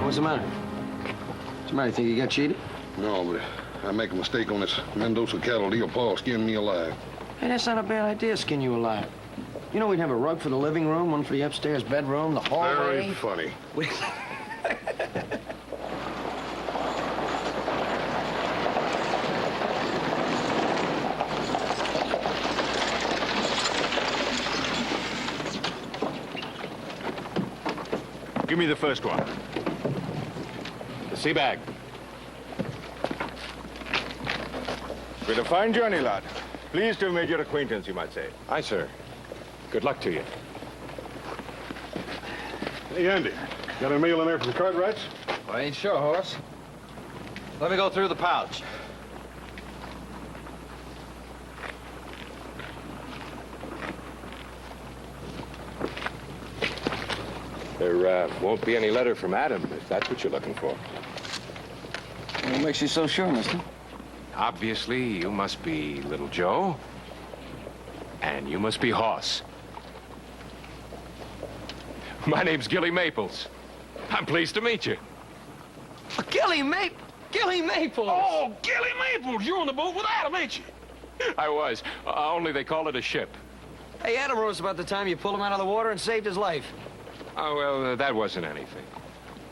What's the matter? What's the matter? You think you got cheated? No, but I make a mistake on this Mendoza cattle deal. Paul skinned me alive. Hey, that's not a bad idea, skin you alive. You know, we'd have a rug for the living room, one for the upstairs bedroom, the hallway. Very funny. Give me the first one. The sea bag. Been a fine journey, lad. Pleased to have made your acquaintance, you might say. Aye, sir. Good luck to you. Hey, Andy, got a mail in there from Cartwright's? I ain't sure, Horace. Let me go through the pouch. There won't be any letter from Adam, if that's what you're looking for. What makes you so sure, mister? Obviously, you must be Little Joe, and you must be Hoss. My name's Gilly Maples. I'm pleased to meet you. Gilly Maples! Oh, Gilly Maples! You're on the boat with Adam, ain't you? I was, only they call it a ship. Hey, Adam wrote us about the time you pulled him out of the water and saved his life. Oh, well, that wasn't anything.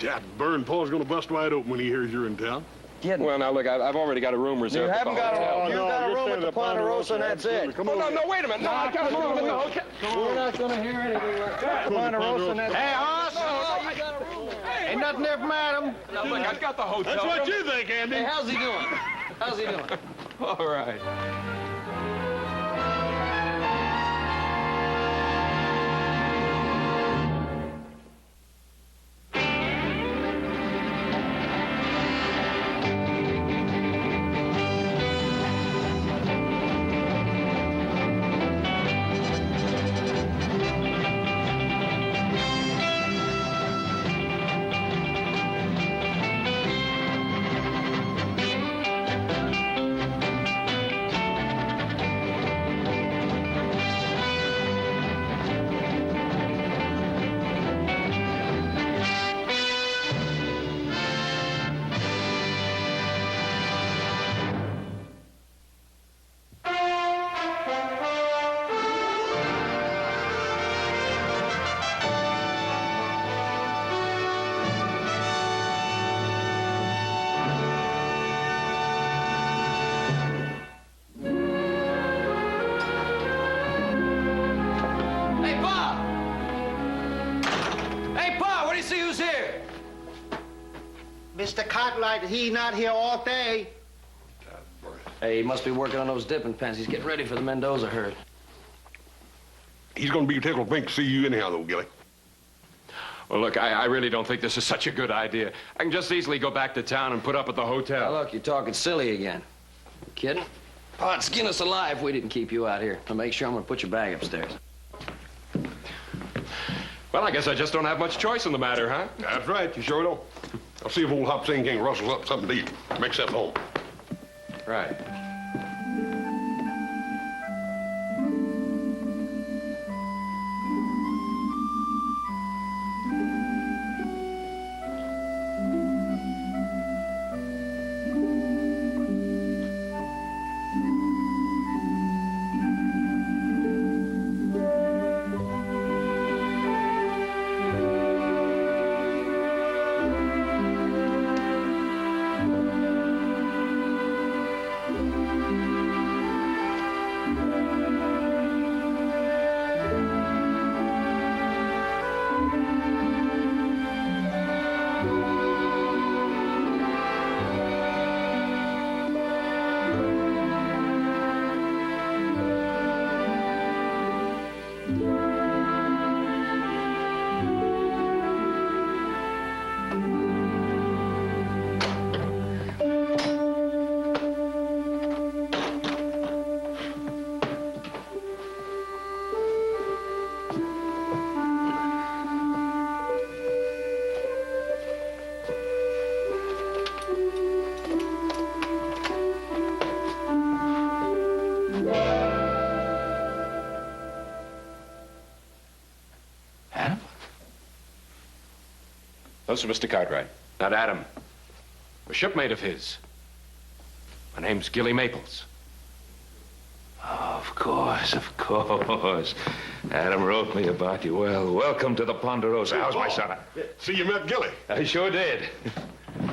That burn Paul's gonna bust wide open when he hears you're in town. Well, now, look, I've already got a room reserved at the hotel. You got a room at the Ponderosa, and that's it. Come Oh, on. no, wait a minute. No, I got a room in the hotel. We're not gonna hear anything like that. Ponderosa, and that's it. Hey, Hoss! No, you got a room there. Ain't nothing there from Adam. No, look, I've got the hotel. That's what you think, Andy. Hey, how's he doing? How's he doing? All right. Mr. Cartwright, he not here all day. Hey, he must be working on those dipping pens. He's getting ready for the Mendoza herd. He's gonna be tickled pink to see you anyhow, though, Gilly. Well, look, I really don't think this is such a good idea. I can just easily go back to town and put up at the hotel. Now, look, you're talking silly again. You kidding? Oh, it'd skin us alive if we didn't keep you out here. I'll make sure I'm gonna put your bag upstairs. Well, I guess I just don't have much choice in the matter, huh? That's right, you sure don't. I'll see if old Hop Sing King rustles up something to eat. Make stuff home. Right. Those are Mr. Cartwright. Not Adam. A shipmate of his. My name's Gilly Maples. Of course, of course. Adam wrote me about you. Well, welcome to the Ponderosa. How's my son? See, you met Gilly. I sure did.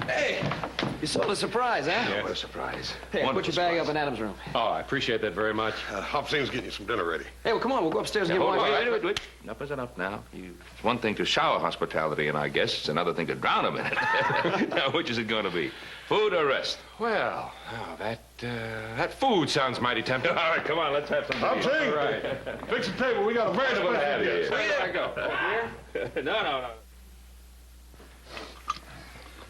Hey, you sold a surprise, huh? Yeah, what a surprise. Hey, put Wonderful your bag surprise. up in Adam's room. Oh, I appreciate that very much. Hop Sing's getting you some dinner ready. Hey, well, come on, we'll go upstairs and get Hold one. on, wait. Enough is enough now. It's one thing to shower hospitality in our guests. It's another thing to drown them in it. Now, which is it going to be? Food or rest? Well, that food sounds mighty tempting. All right, come on, let's have some. Hop Sing! All right. Fix the table. We got a very What special have you guest. here? Where do I go? No.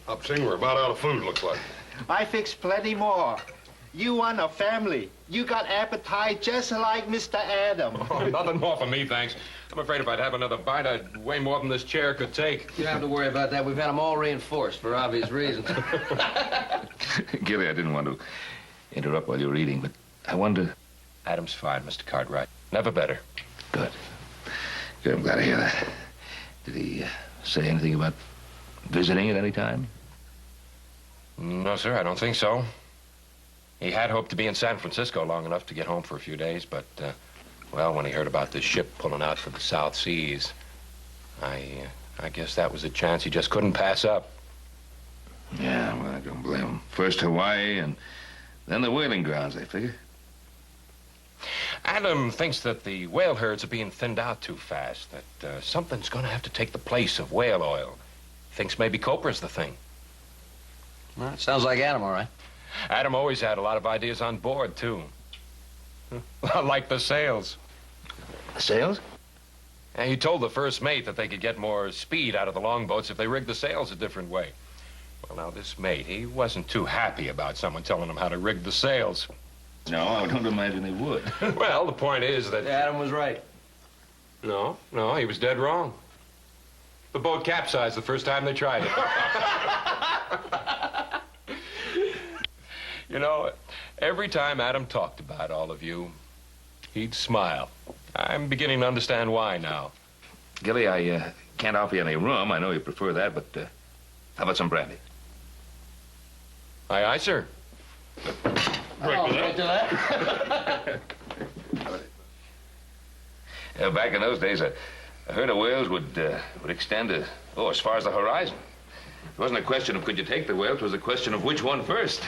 Hop Sing, we're about out of food, looks like. I fix plenty more. You want a family. You got appetite just like Mr. Adam. Oh, nothing more for me, thanks. I'm afraid if I'd have another bite, I'd weigh more than this chair could take. You don't have to worry about that. We've had them all reinforced for obvious reasons. Gilly, I didn't want to interrupt while you're reading, but I wonder. Adam's fine, Mr. Cartwright. Never better. Good. Good, I'm glad to hear that. Did he say anything about visiting at any time? No, sir, I don't think so. He had hoped to be in San Francisco long enough to get home for a few days, but, well, when he heard about this ship pulling out for the South Seas, I guess that was a chance he just couldn't pass up. Yeah, well, I don't blame him. First Hawaii and then the whaling grounds, I figure. Adam thinks that the whale herds are being thinned out too fast, that something's going to have to take the place of whale oil. Thinks maybe copra's the thing. Well, sounds like Adam, all right. Adam always had a lot of ideas on board, too. Like the sails. Sails? And he told the first mate that they could get more speed out of the longboats if they rigged the sails a different way. Well, now, this mate, he wasn't too happy about someone telling him how to rig the sails. No, I don't imagine he would. Well, the point is that... Adam was right. No, he was dead wrong. The boat capsized the first time they tried it. You know, every time Adam talked about all of you, he'd smile. I'm beginning to understand why now. Gilly, I can't offer you any rum. I know you prefer that, but how about some brandy? Aye, sir. Right to that. Back in those days, a herd of whales would extend as far as the horizon. It wasn't a question of could you take the whale, it was a question of which one first.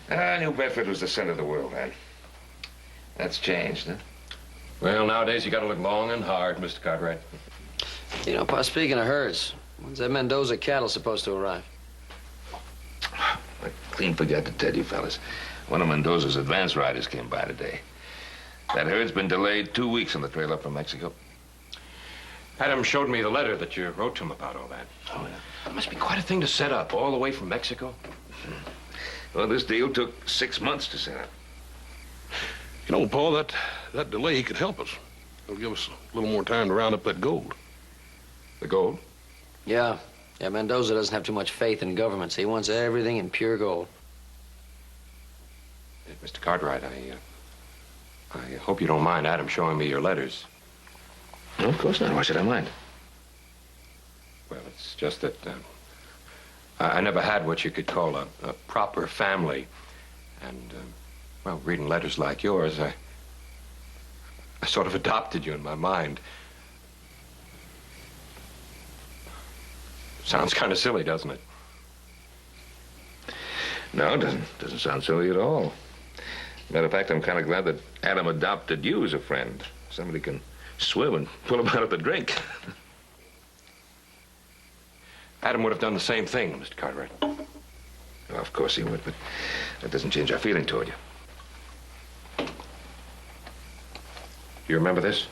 New Bedford was the center of the world, man. That's changed, huh? Well, nowadays you gotta look long and hard, Mr. Cartwright. You know, Pa, speaking of herds, when's that Mendoza cattle supposed to arrive? I clean forgot to tell you fellas. One of Mendoza's advance riders came by today. That herd's been delayed 2 weeks on the trail up from Mexico. Adam showed me the letter that you wrote to him about all that. Oh, yeah. It must be quite a thing to set up, all the way from Mexico. Well, this deal took 6 months to set up. You know, Paul, that delay could help us. It'll give us a little more time to round up that gold. The gold? Yeah, Mendoza doesn't have too much faith in governments. He wants everything in pure gold. Mr. Cartwright, I hope you don't mind Adam showing me your letters. No, of course not. Why should I mind? Well, it's just that I never had what you could call a proper family. And, well, reading letters like yours, I sort of adopted you in my mind. Sounds kind of silly, doesn't it? No, it doesn't sound silly at all. Matter of fact, I'm kind of glad that Adam adopted you as a friend. Somebody can swim and pull him out of the drink. Adam would have done the same thing, Mr. Cartwright. Well, of course he would, but that doesn't change our feeling toward you. You remember this?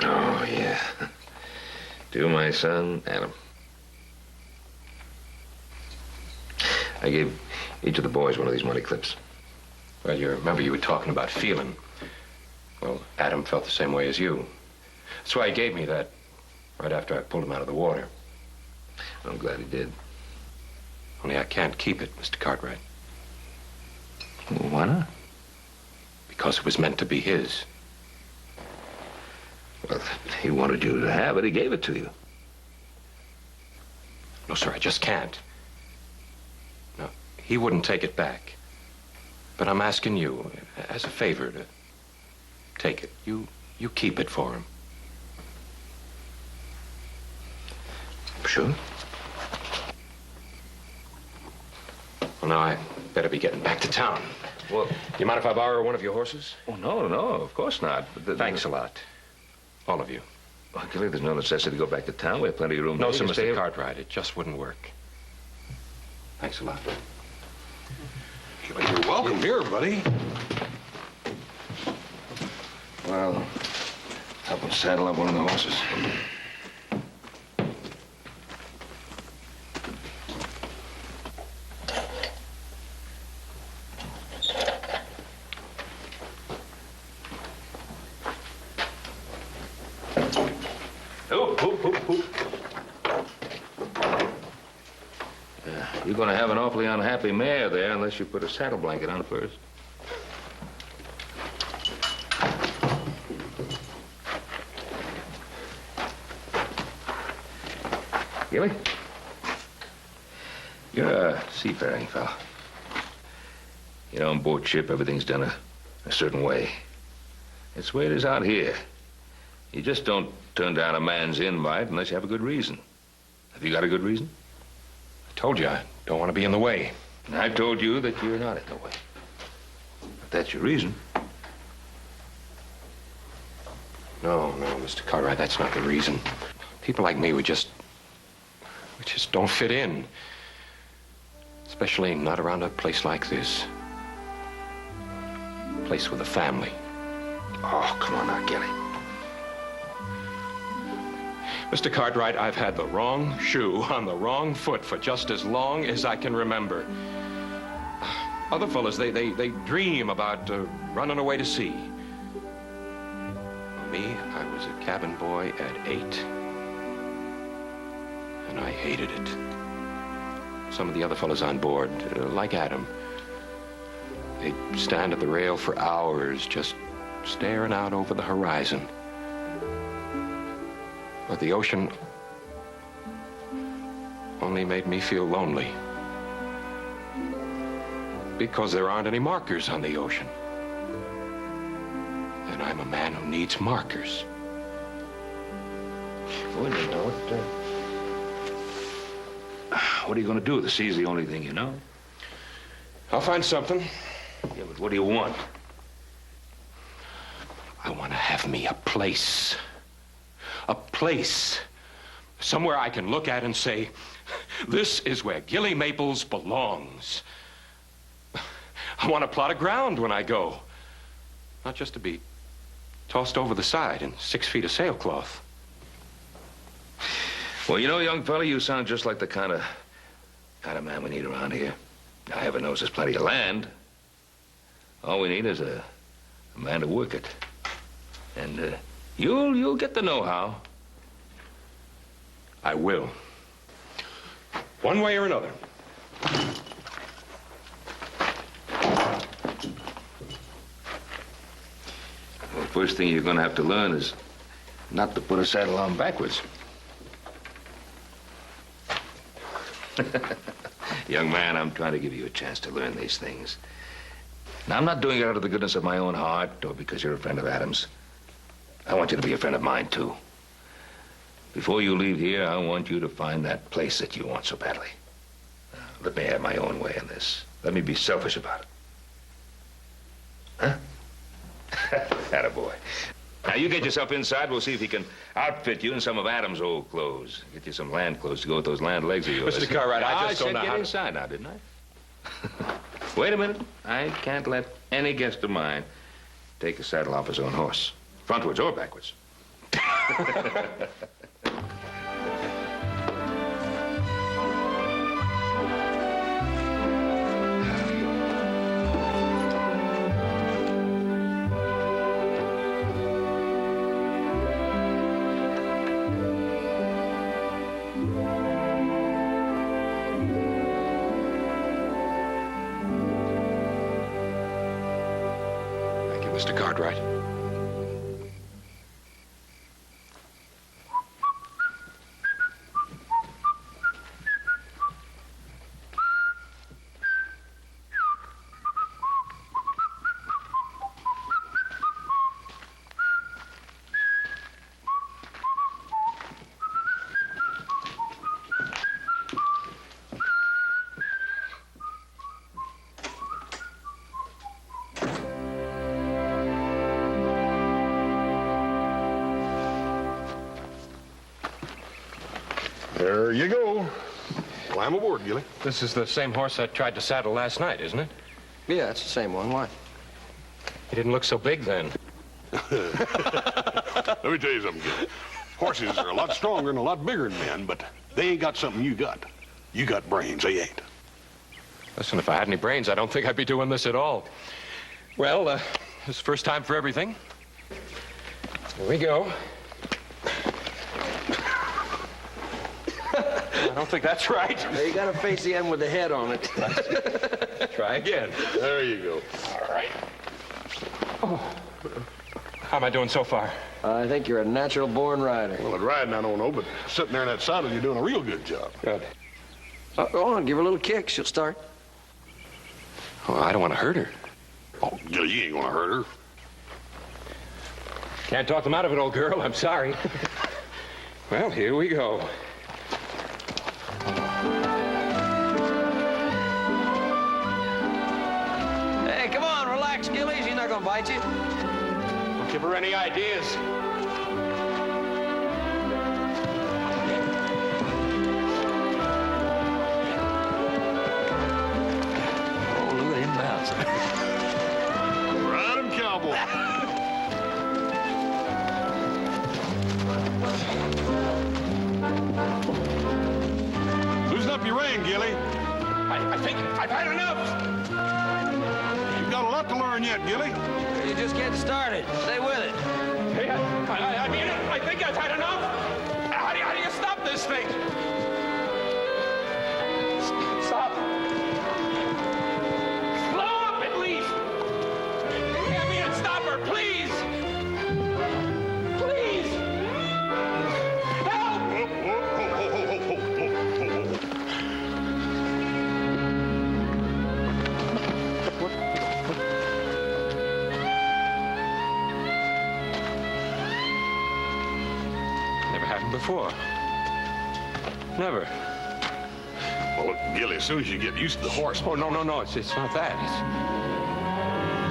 Oh, yeah. To my son, Adam. I gave each of the boys one of these money clips. Well, you remember you were talking about feeling. Well, Adam felt the same way as you. That's why he gave me that right after I pulled him out of the water. I'm glad he did. Only I can't keep it, Mr. Cartwright. Well, why not? Because it was meant to be his. Well, he wanted you to have it. He gave it to you. No, sir, I just can't. No, he wouldn't take it back. But I'm asking you, as a favor, to take it. You keep it for him. Sure. Well, now, I better be getting back to town. Well, Do you mind if I borrow one of your horses? oh, no, of course not. But Thanks a lot. All of you. Well, Gilly, there's no necessity to go back to town. We have plenty of room. No, here. sir, You can stay Mr. here. Cartwright, it just wouldn't work. Thanks a lot. You're welcome here, buddy. Well, help him saddle up one of the horses. You're going to have an awfully unhappy mare there unless you put a saddle blanket on first. Gilly? You're a seafaring fella. You know, on board ship, everything's done a certain way. It's the way it is out here. You just don't turn down a man's invite unless you have a good reason. Have you got a good reason? I told you, I don't want to be in the way. And I told you that you're not in the way. If that's your reason. No, Mr. Cartwright, that's not the reason. People like me, we just don't fit in. Especially not around a place like this. A place with a family. Oh, come on now, Gilly. Mr. Cartwright, I've had the wrong shoe on the wrong foot for just as long as I can remember. Other fellas, they dream about running away to sea. Me, I was a cabin boy at 8. And I hated it. Some of the other fellas on board, like Adam, they'd stand at the rail for hours just staring out over the horizon. But the ocean only made me feel lonely. Because there aren't any markers on the ocean. And I'm a man who needs markers. Well, you know what are you going to do? The sea's the only thing you know. I'll find something. Yeah, but what do you want? I want to have me a place. A place. Somewhere I can look at and say, this is where Gilly Maples belongs. I want a plot of ground when I go. Not just to be tossed over the side in 6 feet of sailcloth. Well, you know, young fella, you sound just like the kind of man we need around here. Now, heaven knows there's plenty of land. All we need is a man to work it. And you'll get the know-how. I will. One way or another. Well, first thing you're going to have to learn is not to put a saddle on backwards. Young man, I'm trying to give you a chance to learn these things. Now, I'm not doing it out of the goodness of my own heart or because you're a friend of Adam's. I want you to be a friend of mine, too. Before you leave here, I want you to find that place that you want so badly. Let me have my own way in this. Let me be selfish about it. Huh? Attaboy. Now, you get yourself inside. We'll see if he can outfit you in some of Adam's old clothes. Get you some land clothes to go with those land legs of yours. Mr. Cartwright, I just don't know said how get to... inside now, didn't I? Wait a minute. I can't let any guest of mine take a saddle off his own horse. Frontwards or backwards. Thank you, Mr. Cartwright. There you go. Climb aboard, Gilly. This is the same horse I tried to saddle last night, isn't it? Yeah, it's the same one. Why? He didn't look so big then. Let me tell you something, Gilly. Horses are a lot stronger and a lot bigger than men, but they ain't got something you got. You got brains, they ain't. Listen, if I had any brains, I don't think I'd be doing this at all. Well, it's the first time for everything. Here we go. I don't think that's right. Hey, you gotta face the end with the head on it. Try again. There you go. All right. Oh. How am I doing so far? I think you're a natural-born rider. Well, at riding, I don't know, but sitting there in that saddle, you're doing a real good job. Good. Go on, give her a little kick. She'll start. Oh, I don't want to hurt her. Oh, Gilly, you ain't gonna hurt her. Can't talk them out of it, old girl. I'm sorry. Well, here we go. Hey, come on, relax, Gilly. She's not gonna bite you. Don't give her any ideas. Oh, look at him bounce. Ride him, cowboy. Loosen up your rein, Gilly. I think I've had enough. You've got a lot to learn yet, Gilly. You're just getting started. Stay with it. Hey, I mean, I think I've had enough. How do you stop this thing? Stop. Slow up, at least. Get me and stop her, please. Please. Help. Never happened before. Never. Well, look, Gilly, as soon as you get used to the horse. Oh, no, it's not that.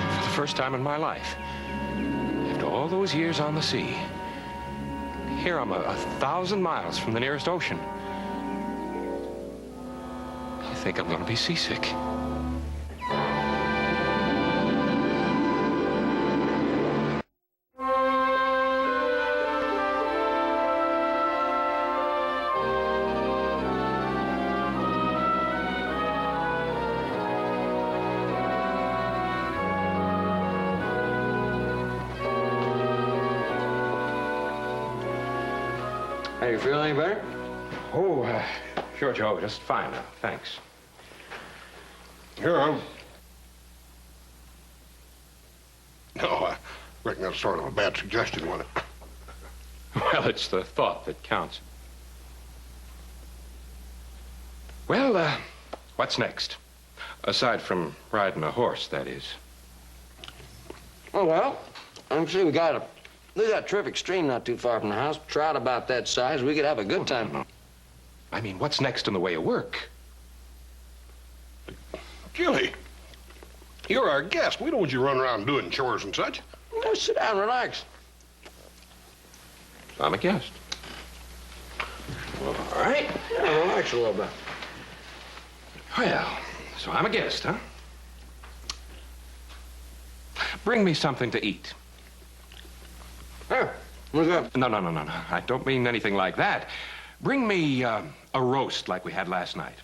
It's for the first time in my life. After all those years on the sea, here I'm 1,000 miles from the nearest ocean. I think I'm going to be seasick. How you feel any better? Oh, sure, Joe. Just fine now. Thanks. Here, I'm... No, I reckon that's sort of a bad suggestion, wasn't it? Well, it's the thought that counts. Well, what's next? Aside from riding a horse, that is. Oh, well, I'm sure we got a terrific stream not too far from the house. Trout about that size. We could have a good time. No. I mean, what's next in the way of work? Gilly, you're our guest. We don't want you running around doing chores and such. No, sit down, relax. I'm a guest. Well, all right. Yeah, relax a little bit. Well, so I'm a guest, huh? Bring me something to eat. Here, what's that? No. I don't mean anything like that. Bring me a roast like we had last night.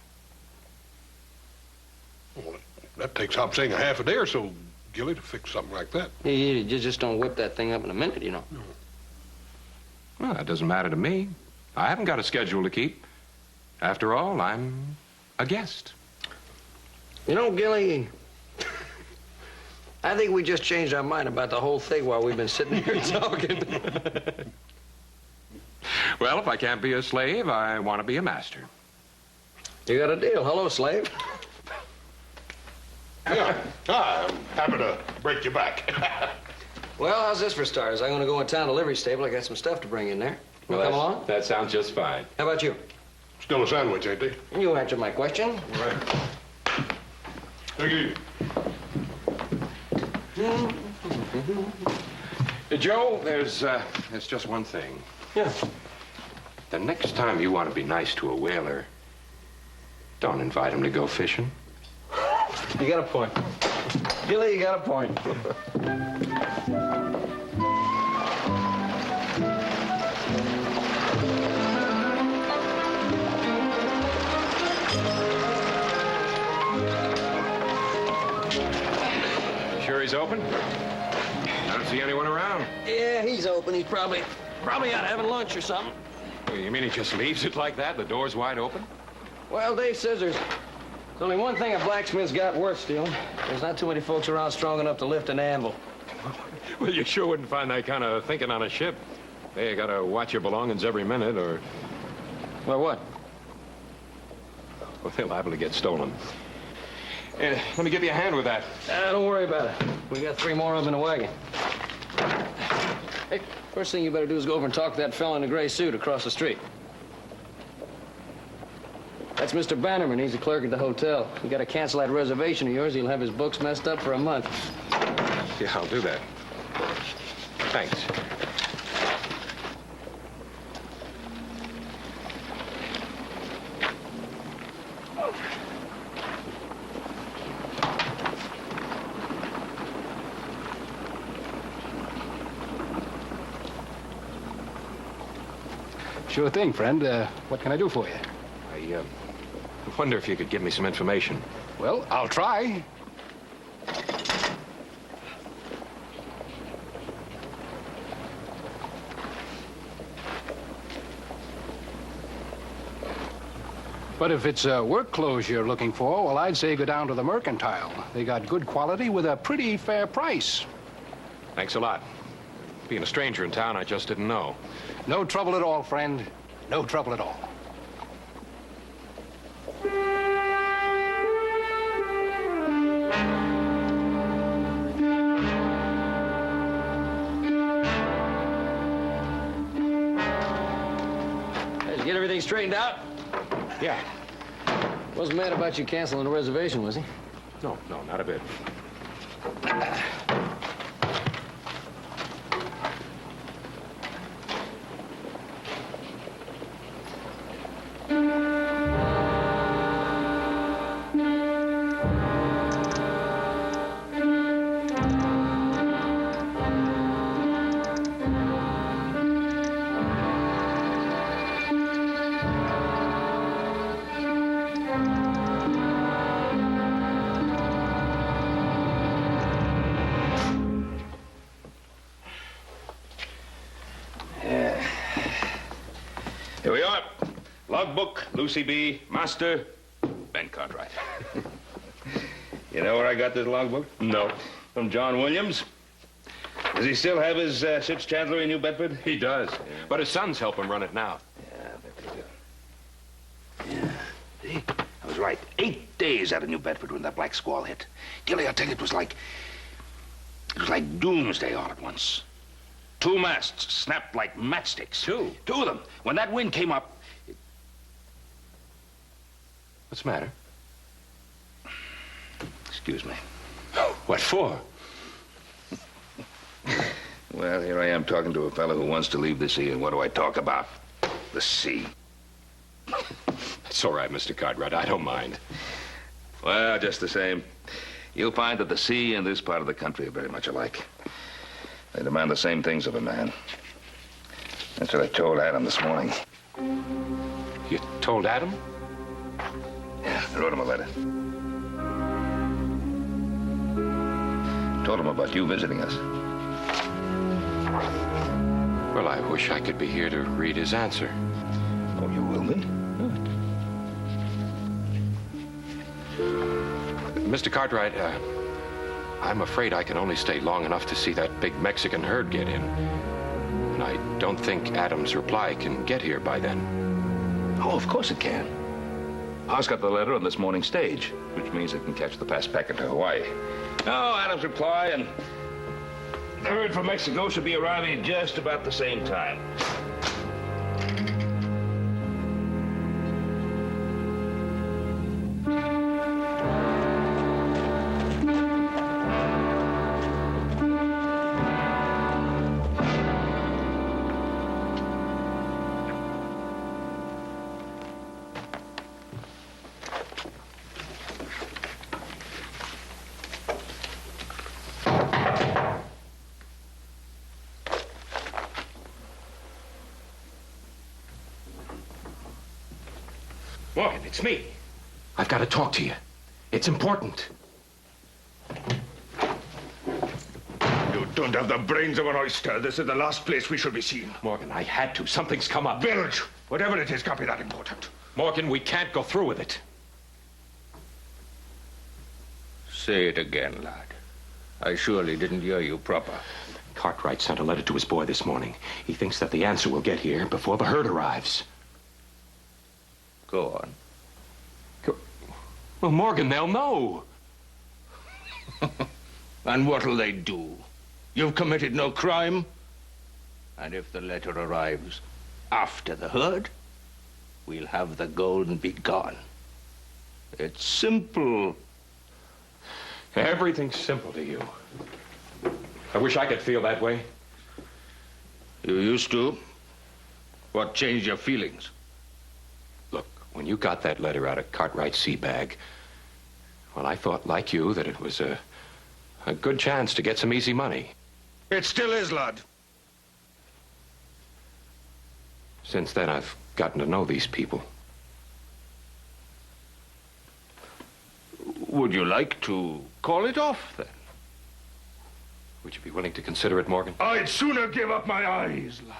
Well, that takes Hop saying a half a day or so, Gilly, to fix something like that. You just don't whip that thing up in a minute, you know. Well, that doesn't matter to me. I haven't got a schedule to keep. After all, I'm a guest. You know, Gilly, I think we just changed our mind about the whole thing while we've been sitting here talking. Well, if I can't be a slave, I want to be a master. You got a deal. Hello, slave. Yeah, I'm happy to break your back. Well, how's this for starters? I'm going to go in town to livery stable. I got some stuff to bring in there. You come along? That sounds just fine. How about you? Still a sandwich, ain't they? You answered my question. Right. Thank you. Joe, there's just one thing. Yeah. The next time you want to be nice to a whaler, don't invite him to go fishing. You got a point. Gilly, you got a point. Sure he's open? I don't see anyone around. Yeah, he's open. He's probably out having lunch or something. You mean he just leaves it like that? The door's wide open? Well, Dave says there's only one thing a blacksmith's got worth stealing. There's not too many folks around strong enough to lift an anvil. Well, you sure wouldn't find that kind of thinking on a ship. They gotta watch your belongings every minute, or... Well, what? Well, they're liable to get stolen. Let me give you a hand with that. Don't worry about it. We got 3 more of them in the wagon. Hey, first thing you better do is go over and talk to that fella in the gray suit across the street. That's Mr. Bannerman. He's the clerk at the hotel. You got to cancel that reservation of yours. He'll have his books messed up for a month. Yeah, I'll do that. Thanks. Sure thing, friend. What can I do for you? I wonder if you could give me some information. Well, I'll try. But if it's work clothes you're looking for, well, I'd say go down to the Mercantile. They got good quality with a pretty fair price. Thanks a lot. Being a stranger in town, I just didn't know. No trouble at all, friend. No trouble at all. Did you get everything straightened out? Yeah. Wasn't mad about you canceling the reservation, was he? No, not a bit. Here we are. Logbook, Lucy B., Master, Ben Cartwright. You know where I got this logbook? No. From John Williams. Does he still have his ship's chandlery in New Bedford? He does. But his sons help him run it now. Yeah, I bet they do. Yeah. See? I was right. 8 days out of New Bedford when that black squall hit. Gilly, I tell you, it was like doomsday all at once. 2 masts snapped like matchsticks. 2? 2 of them. When that wind came up... What's the matter? Excuse me. What for? Well, here I am talking to a fellow who wants to leave the sea, and what do I talk about? The sea. It's all right, Mr. Cartwright. I don't mind. Well, just the same, you'll find that the sea and this part of the country are very much alike. They demand the same things of a man. That's what I told Adam this morning. You told Adam? Yeah, I wrote him a letter. Told him about you visiting us. Well, I wish I could be here to read his answer. Oh, you will be? Mr. Cartwright, I'm afraid I can only stay long enough to see that big Mexican herd get in. And I don't think Adam's reply can get here by then. Oh, of course it can. House got the letter on this morning's stage, which means it can catch the fast packet to Hawaii. No, Adam's reply and the herd from Mexico should be arriving at just about the same time. Morgan, it's me. I've got to talk to you. It's important. You don't have the brains of an oyster. This is the last place we should be seen. Morgan, I had to. Something's come up. Bilge, whatever it is, can't be that important. Morgan, we can't go through with it. Say it again, lad. I surely didn't hear you proper. Cartwright sent a letter to his boy this morning. He thinks that the answer will get here before the herd arrives. Go on. Well, Morgan, they'll know. And what'll they do? You've committed no crime. And if the letter arrives after the herd, we'll have the gold and be gone. It's simple. Everything's simple to you. I wish I could feel that way. You used to. What changed your feelings? Look, when you got that letter out of Cartwright's sea bag, well, I thought, like you, that it was a good chance to get some easy money. It still is, lad. Since then, I've gotten to know these people. Would you like to call it off, then? Would you be willing to consider it, Morgan? I'd sooner give up my eyes, lad.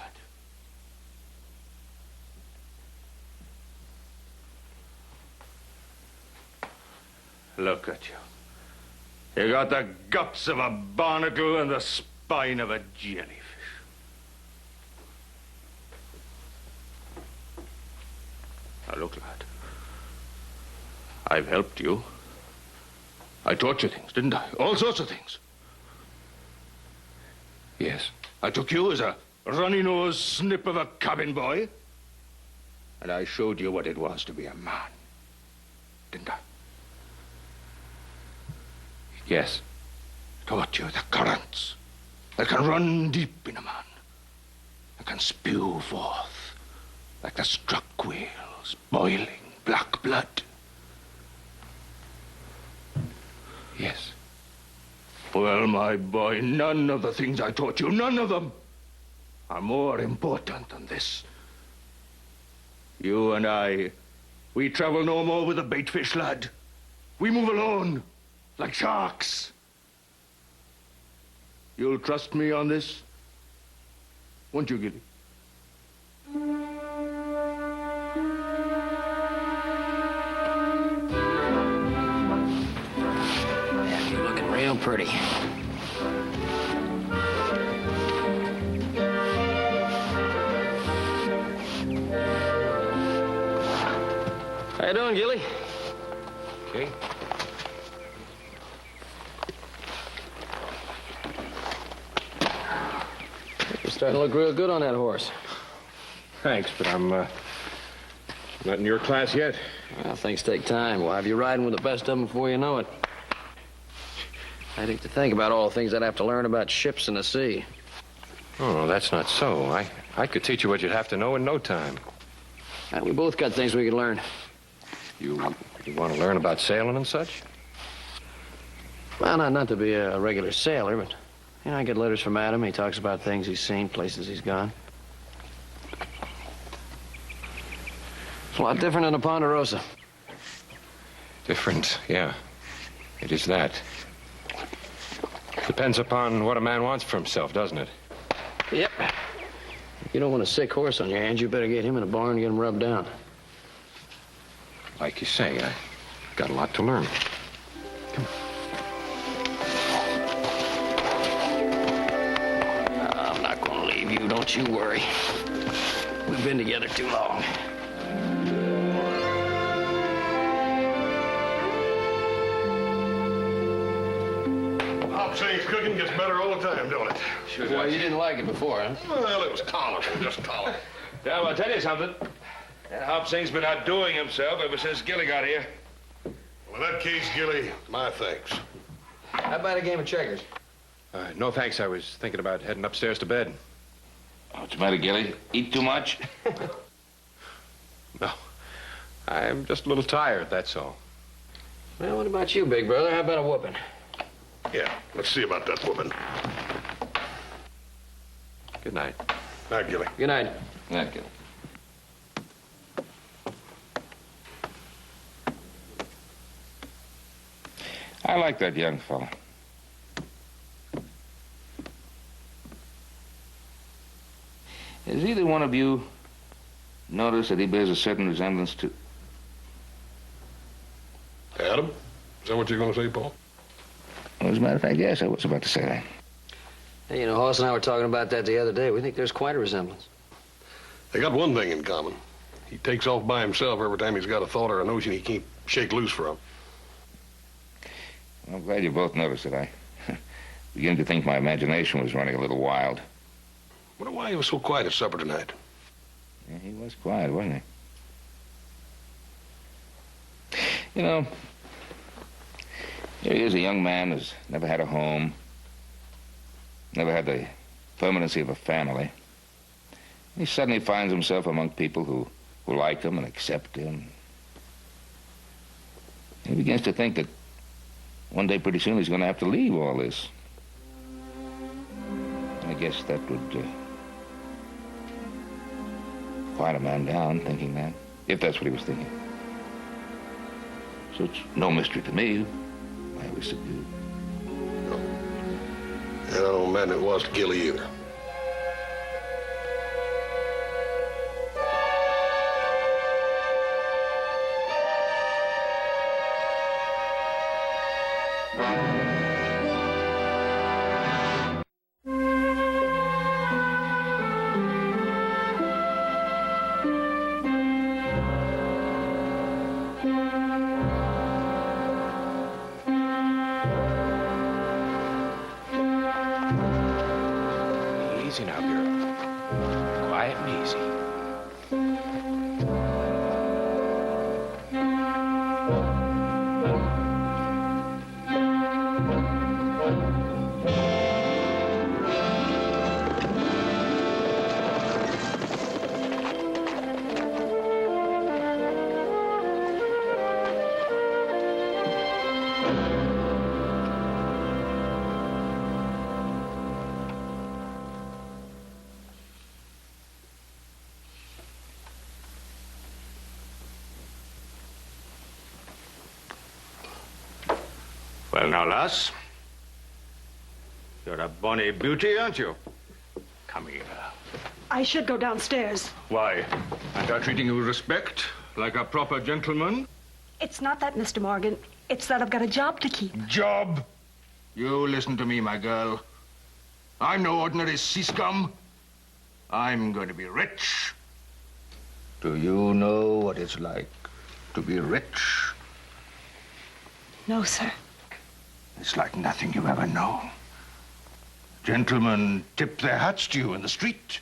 Look at you. You got the guts of a barnacle and the spine of a jellyfish. Now look, lad. I've helped you. I taught you things, didn't I? All sorts of things. Yes. I took you as a runny-nosed snip of a cabin boy, and I showed you what it was to be a man, didn't I? Yes. Taught you the currents that can run deep in a man, that can spew forth like the struck whales, boiling black blood. Yes. Well, my boy, none of the things I taught you, none of them, are more important than this. You and I, we travel no more with a bait fish, lad. We move alone, like sharks. You'll trust me on this, won't you, Gilly? Yeah, you're looking real pretty. How you doing, Gilly? Okay. You're starting to look real good on that horse. Thanks, but I'm not in your class yet. Well, things take time. We'll have you riding with the best of them before you know it. I hate to think about all the things I'd have to learn about ships in the sea. Oh, that's not so. I could teach you what you'd have to know in no time. And we both got things we could learn. You want to learn about sailing and such? Well, not to be a regular sailor, but, you know, I get letters from Adam. He talks about things he's seen, places he's gone. It's a lot different than a Ponderosa. Different, yeah. It is that. Depends upon what a man wants for himself, doesn't it? Yep. If you don't want a sick horse on your hands, you better get him in a barn and get him rubbed down. Like you say, I got a lot to learn. Come on. I'm not going to leave you, don't you worry. We've been together too long. Hopsay's cooking gets better all the time, don't it? Sure Well, does. you didn't like it before, huh? Well, it was tolerable, just tolerable. Now, I'll tell you something. That Hobson's been outdoing himself ever since Gilly got here. Well, in that case, Gilly, my thanks. How about a game of checkers? No, thanks. I was thinking about heading upstairs to bed. What's the matter, Gilly? Eat too much? No. I'm just a little tired, that's all. Well, what about you, big brother? How about a whooping? Yeah, let's see about that woman. Good night. Now, Gilly. Good night. Yeah, Gilly. I like that young fella. Has either one of you noticed that he bears a certain resemblance to... Adam? Is that what you're going to say, Paul? Well, as a matter of fact, yes, I was about to say that. Hey, you know, Hoss and I were talking about that the other day. We think there's quite a resemblance. They got one thing in common. He takes off by himself every time he's got a thought or a notion he can't shake loose from. I'm glad you both noticed it. I begin to think my imagination was running a little wild. Wonder why he was so quiet at supper tonight. Yeah, he was quiet, wasn't he? You know, here he is, a young man who's never had a home, never had the permanency of a family. He suddenly finds himself among people who like him and accept him. He begins to think that one day pretty soon he's going to have to leave all this. I guess that would quiet a man down, thinking that, if that's what he was thinking. So it's no mystery to me why he was subdued. No. And I don't imagine it was to Gilly either. Easy now, girl. Quiet and easy. Well, now, lass, you're a bonny beauty, aren't you? Come here. I should go downstairs. Why? Aren't I treating you with respect, like a proper gentleman? It's not that, Mr. Morgan. It's that I've got a job to keep. Job? You listen to me, my girl. I'm no ordinary sea scum. I'm going to be rich. Do you know what it's like to be rich? No, sir. It's like nothing you've ever known. Gentlemen tip their hats to you in the street,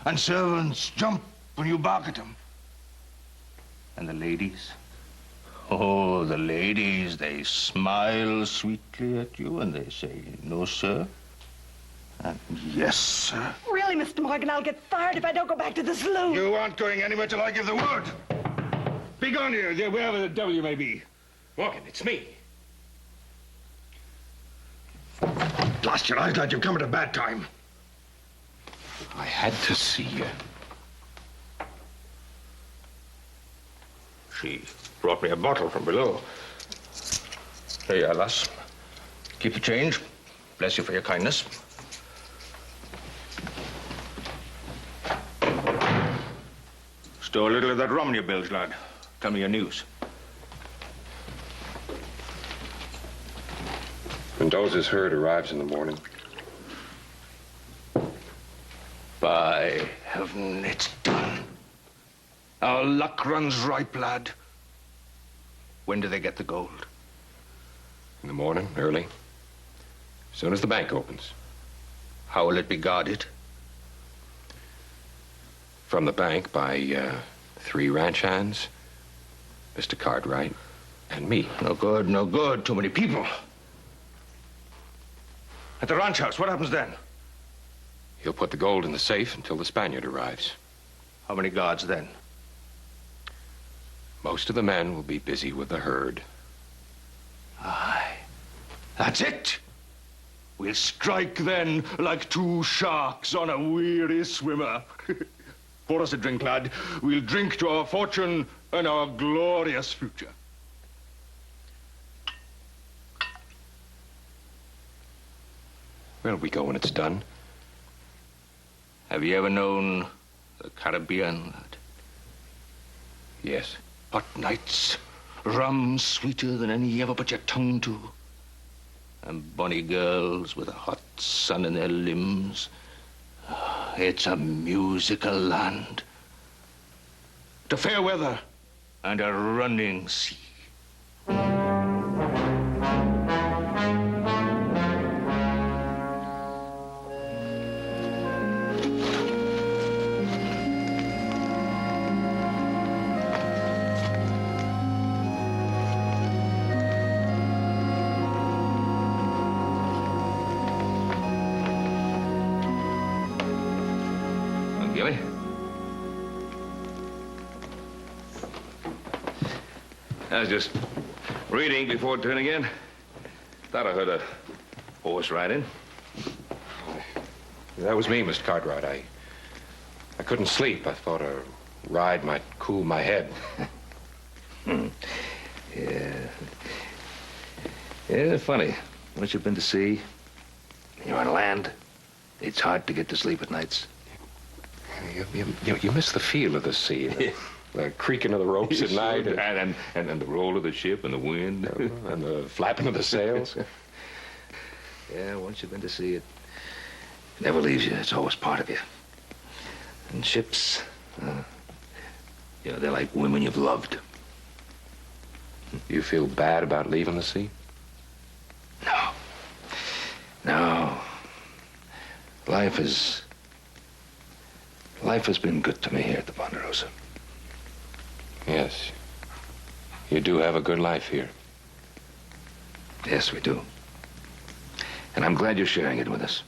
and servants jump when you bark at them. And the ladies? Oh, the ladies, they smile sweetly at you and they say, no, sir, and yes, sir. Really, Mr. Morgan, I'll get fired if I don't go back to the saloon. You aren't going anywhere till I give the word. Be gone here, wherever the devil you may be. Morgan, it's me. Blast your eyes, lad, you've come at a bad time. I had to see you. She brought me a bottle from below. Here you are, lass. Keep the change. Bless you for your kindness. Stow a little of that rum in your bilge, lad. Tell me your news. Mendoza's herd arrives in the morning. By heaven, it's done. Our luck runs ripe, lad. When do they get the gold? In the morning, early. As soon as the bank opens. How will it be guarded? From the bank by 3 ranch hands, Mr. Cartwright, and me. No good, no good. Too many people. At the ranch house, what happens then? He'll put the gold in the safe until the Spaniard arrives. How many guards then? Most of the men will be busy with the herd. Aye. That's it. We'll strike then like 2 sharks on a weary swimmer. Pour us a drink, lad. We'll drink to our fortune and our glorious future. Where'll we go when it's done? Have you ever known the Caribbean, lad? Yes. Hot nights, rum sweeter than any you ever put your tongue to, and bonny girls with a hot sun in their limbs. It's a musical land. To fair weather and a running sea. Gilly? I was just reading before turning in. Thought I heard a horse riding. That was me, Mr. Cartwright. I couldn't sleep. I thought a ride might cool my head. Yeah. Yeah, funny. Once you've been to sea, you're on land, it's hard to get to sleep at nights. You miss the feel of the sea, the creaking of the ropes at night, and the roll of the ship and the wind. and the flapping of the sails. Yeah, once you've been to sea, it never leaves you. It's always part of you. And ships, they're like women you've loved. You feel bad about leaving the sea? No. Life has been good to me here at the Bonanza. Yes. You do have a good life here. Yes, we do. And I'm glad you're sharing it with us.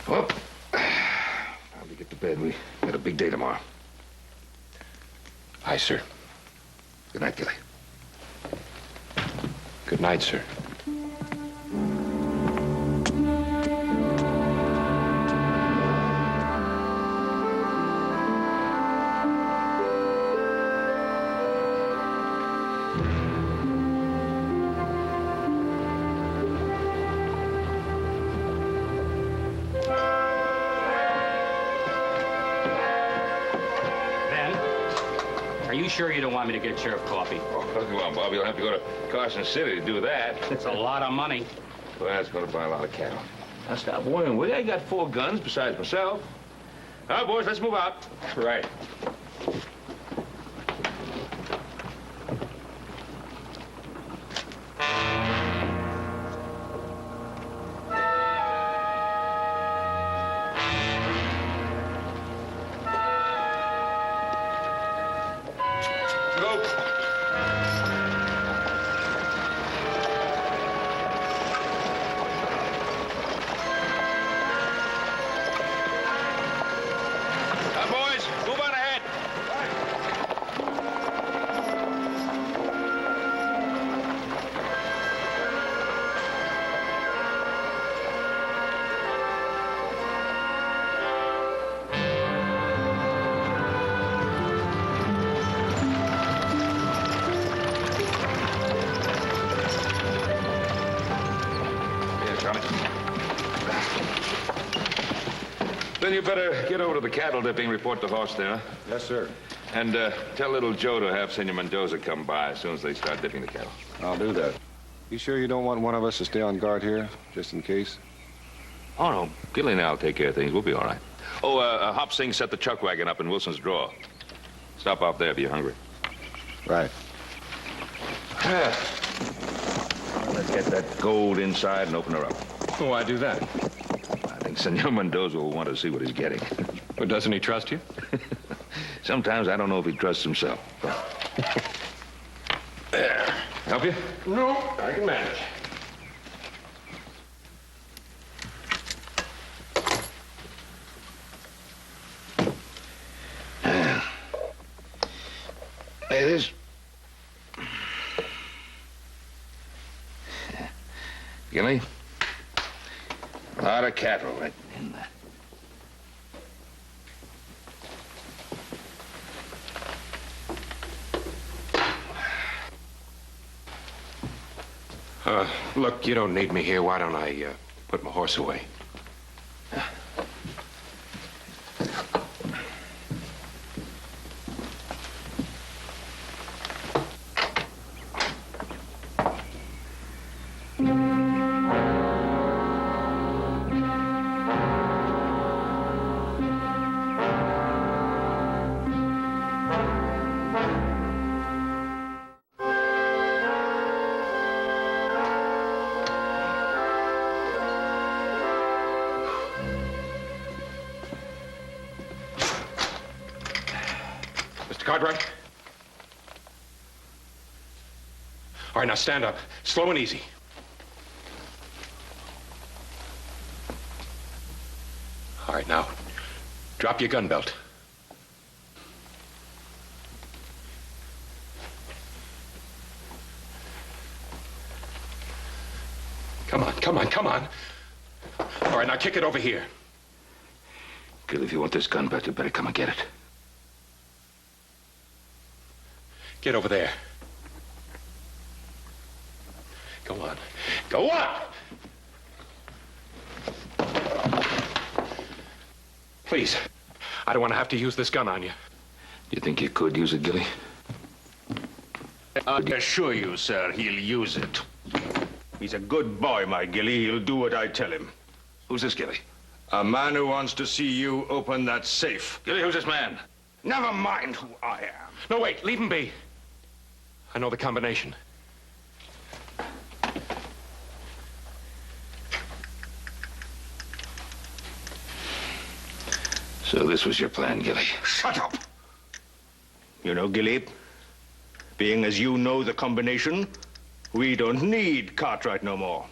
Well, I'll get to bed. We got a big day tomorrow. Aye, sir. Good night, Gilly. Good night, sir. Are you sure you don't want me to get a chair of coffee? Oh, come on, Bob. You'll have to go to Carson City to do that. It's a lot of money. Well, that's going to buy a lot of cattle. Now, stop worrying, will you? I got 4 guns besides myself. All right, boys, let's move out. Right. Then you better get over to the cattle dipping, report the horse there. Yes, sir. And tell little Joe to have Senor Mendoza come by as soon as they start dipping the cattle. I'll do that. You sure you don't want one of us to stay on guard here, just in case? Oh, no. Gilly and I'll take care of things. We'll be all right. Oh, Hop Singh set the chuck wagon up in Wilson's drawer. Stop off there if you're hungry. Right. Let's get that gold inside and open her up. Why do that? I think Senor Mendoza will want to see what he's getting. But doesn't he trust you? Sometimes I don't know if he trusts himself. There. Help you? No, I can manage. Hey, this... Gilly, a lot of cattle right in there. Look, you don't need me here. Why don't I put my horse away? Cartwright? All right, now stand up. Slow and easy. All right, now, drop your gun belt. Come on, come on, come on. All right, now kick it over here. Gil, if you want this gun belt, you better come and get it. Get over there. Go on. Go on! Please, I don't want to have to use this gun on you. You think you could use it, Gilly? I assure you, sir, he'll use it. He's a good boy, my Gilly. He'll do what I tell him. Who's this, Gilly? A man who wants to see you open that safe. Gilly, who's this man? Never mind who I am. No, wait, leave him be. I know the combination. So this was your plan, Gilly? Shut up! You know, Gilly, being as you know the combination, we don't need Cartwright no more.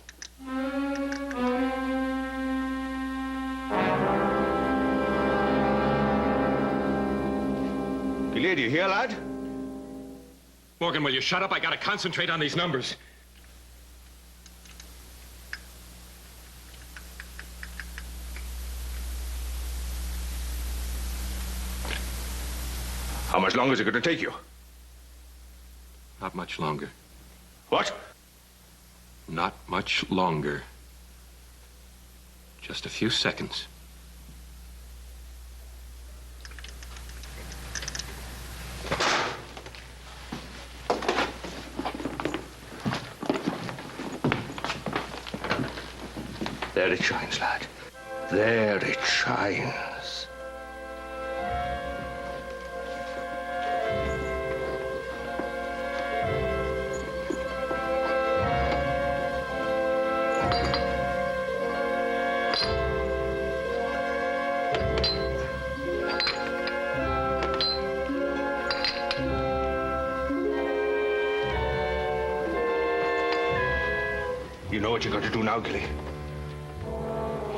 Gilly, do you hear, lad? Morgan, will you shut up? I gotta concentrate on these numbers. How much longer is it going to take you? Not much longer. What? Not much longer. Just a few seconds. There it shines, lad. There it shines. You know what you got to do now, Gilly?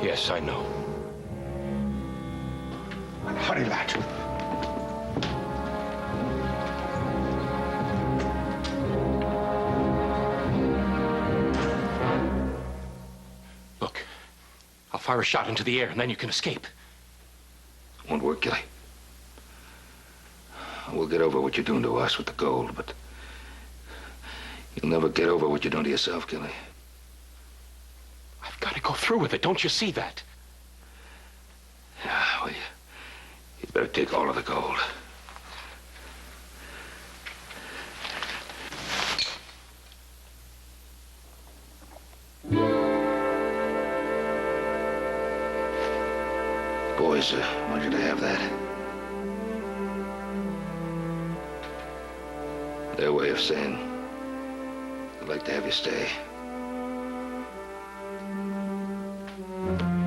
Yes, I know. Hurry, lad. Look, I'll fire a shot into the air and then you can escape. Won't work, Gilly. We'll get over what you're doing to us with the gold, but you'll never get over what you're doing to yourself, Gilly. I've got to go through with it. Don't you see that? Yeah, well, you better take all of the gold. Boys, I want you to have that. Their way of saying they'd like to have you stay.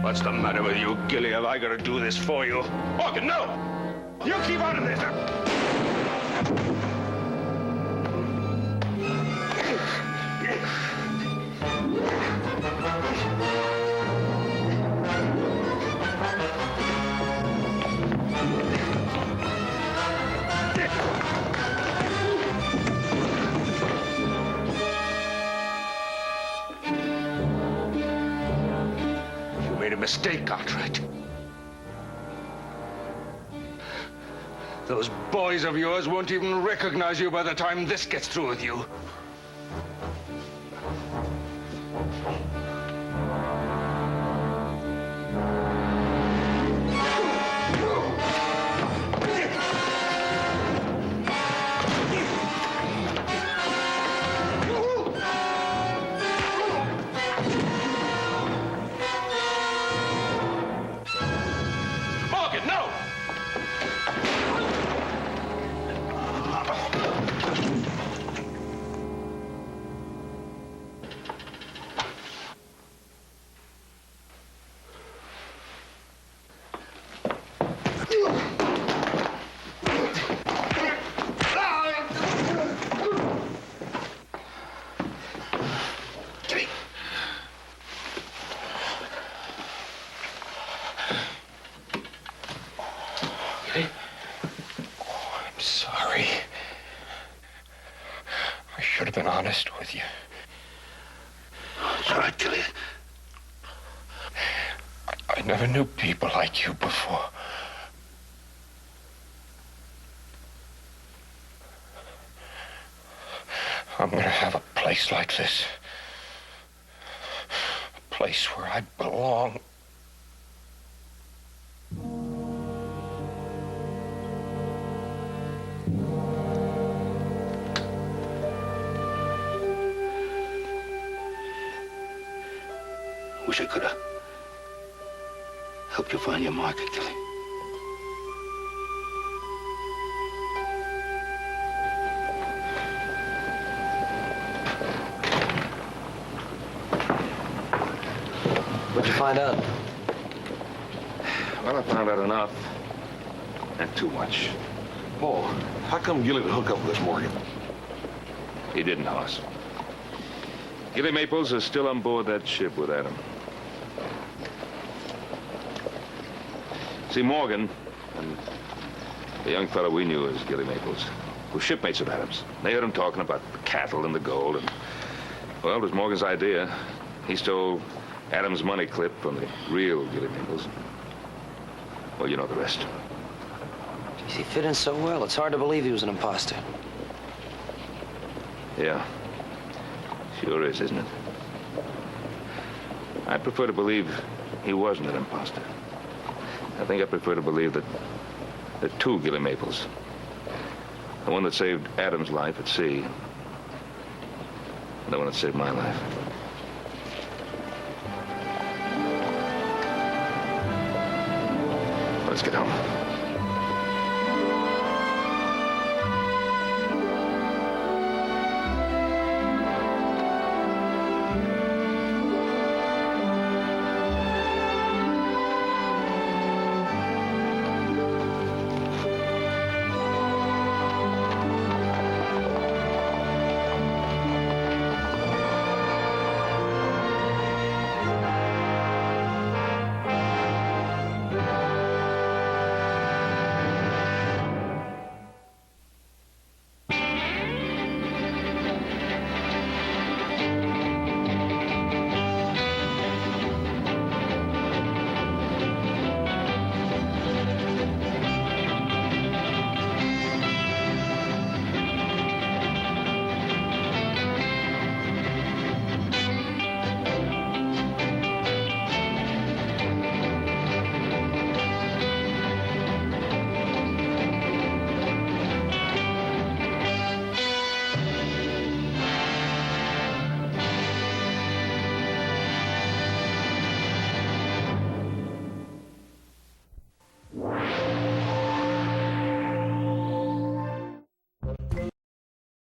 What's the matter with you, Gilly? Have I got to do this for you? Morgan, no! You keep out of this! Mistake, Cartwright. Those boys of yours won't even recognize you by the time this gets through with you. I'm sorry. I should have been honest with you. It's all right, Gilly. I never knew people like you before. I'm gonna have a place like this. A place where I belong. Wish I could have helped you find your market, Gilly. What'd you find out? Well, I found out enough. And too much. Paul, how come Gilly to hook up with this Morgan? He didn't, Hoss. Gilly Maples is still on board that ship with Adam. See, Morgan and the young fellow we knew as Gilly Maples were shipmates of Adam's. They heard him talking about the cattle and the gold, and, well, it was Morgan's idea. He stole Adam's money clip from the real Gilly Maples. Well, you know the rest. Geez, he fit in so well, it's hard to believe he was an imposter. Yeah. Sure is, isn't it? I prefer to believe he wasn't an imposter. I think I prefer to believe that there are two Gilly Maples. The one that saved Adam's life at sea, and the one that saved my life. Let's get home.